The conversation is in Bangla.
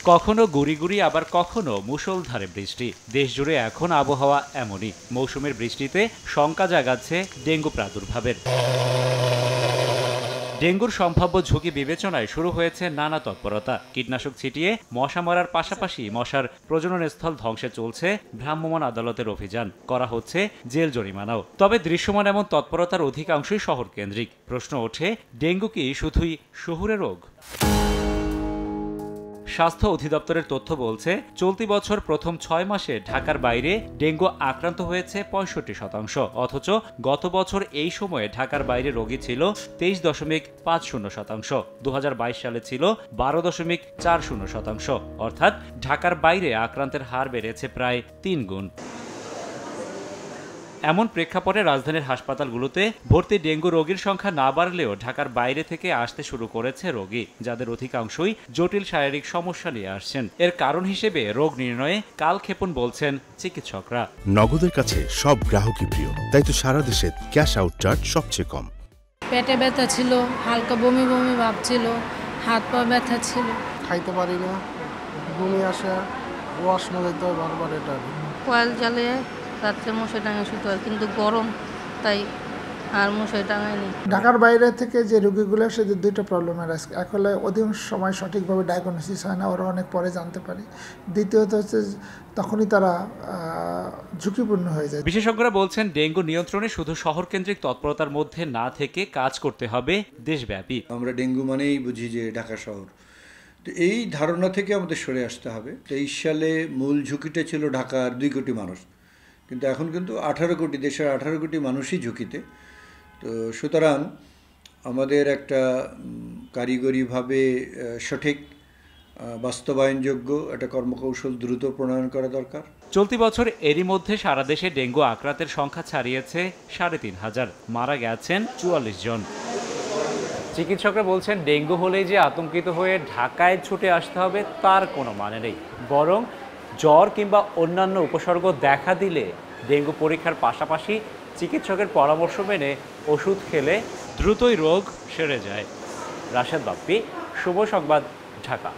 কখনো গুড়ি গুড়ি আবার কখনো মুষলধারে বৃষ্টি। দেশজুড়ে এখন আবহাওয়া এমনই। মৌসুমের বৃষ্টিতে শঙ্কা জাগাচ্ছে ডেঙ্গু প্রাদুর্ভাবের। ডেঙ্গুর সম্ভাব্য ঝুঁকি বিবেচনায় শুরু হয়েছে নানা তৎপরতা। কীটনাশক ছিটিয়ে মশা মারার পাশাপাশি মশার প্রজননস্থল ধ্বংসে চলছে ভ্রাম্যমাণ আদালতের অভিযান, করা হচ্ছে জেল জরিমানাও। তবে দৃশ্যমান এমন তৎপরতার অধিকাংশই শহর কেন্দ্রিক। প্রশ্ন ওঠে, ডেঙ্গু কি শুধুই শহুরে রোগ? স্বাস্থ্য অধিদপ্তরের তথ্য বলছে, চলতি বছর প্রথম ৬ মাসে ঢাকার বাইরে ডেঙ্গু আক্রান্ত হয়েছে ৬৫%। অথচ গত বছর এই সময়ে ঢাকার বাইরে রোগী ছিল ২৩.৫০%। ২০২২ সালে ছিল ১২.৪০%। অর্থাৎ ঢাকার বাইরে আক্রান্তের হার বেড়েছে প্রায় ৩ গুণ। এমন প্রেক্ষাপটে রাজধানীর হাসপাতালগুলোতে ভর্তি ডেঙ্গু রোগীর সংখ্যা না বাড়লেও ঢাকার বাইরে থেকে আসতে শুরু করেছে রোগী, যাদের অধিকাংশই জটিল শারীরিক সমস্যা নিয়ে আসছেন। এর কারণ হিসেবে রোগ নির্ণয়ে কালক্ষেপণ বলছেন চিকিৎসকরা। নগদের কাছে সব গ্রাহকই প্রিয়, তাই তো সারা দেশে ক্যাশ আউট চার্জ সবচেয়ে কম। পেটে ব্যথা ছিল, হালকা বমি বমি ভাব ছিল, হাত পা ব্যথা ছিল, খাইতে পারি না, বমি আসে, ওয়াশ মজাইতে হয় বারবার। এটা কয়েল জ্বালিয়ে রাত্রে মশাই টাঙায় শুতে হয়, কিন্তু গরম তাই আর মশাই টাঙায়নি। ঢাকার বাইরে থেকে যে রোগীগুলো আসে, যে দুইটা প্রবলেমের আছে। এক হলে অধিকাংশ সময় সঠিকভাবে ডায়াগনোসিস হয় না, ওরা অনেক পরে জানতে পারে। দ্বিতীয়ত হচ্ছে তখনই তারা ঝুঁকিপূর্ণ হয়ে যায়। বিশেষজ্ঞরা বলছেন, ডেঙ্গু নিয়ন্ত্রণে শুধু শহরকেন্দ্রিক তৎপরতার মধ্যে না থেকে কাজ করতে হবে দেশব্যাপী। আমরা ডেঙ্গু মানেই বুঝি যে ঢাকা শহর, তো এই ধারণা থেকে আমাদের সরে আসতে হবে। ২৩ সালে মূল ঝুঁকিটা ছিল ঢাকার ২ কোটি মানুষ, কিন্তু এখন কিন্তু 18 কোটি, দেশের 18 কোটি মানুষই ঝুঁকিতে। তো সুতরাং আমাদের একটা কারিগরিভাবে সঠিক বাস্তবায়নযোগ্য একটা কর্মকৌশল দ্রুত প্রণয়ন করা দরকার। চলতি বছর এরই মধ্যে সারা দেশে ডেঙ্গু আক্রান্তের সংখ্যা ছাড়িয়েছে ৩৫০০। মারা গেছেন ৪৪ জন। চিকিৎসকরা বলছেন, ডেঙ্গু হলেই যে আতঙ্কিত হয়ে ঢাকায় ছুটে আসতে হবে তার কোনো মানে নেই। বরং জ্বর কিংবা অন্যান্য উপসর্গ দেখা দিলে ডেঙ্গু পরীক্ষার পাশাপাশি চিকিৎসকের পরামর্শ মেনে ওষুধ খেলে দ্রুতই রোগ সেরে যায়। রাশেদ বাপ্পি, শুভ সংবাদ, ঢাকা।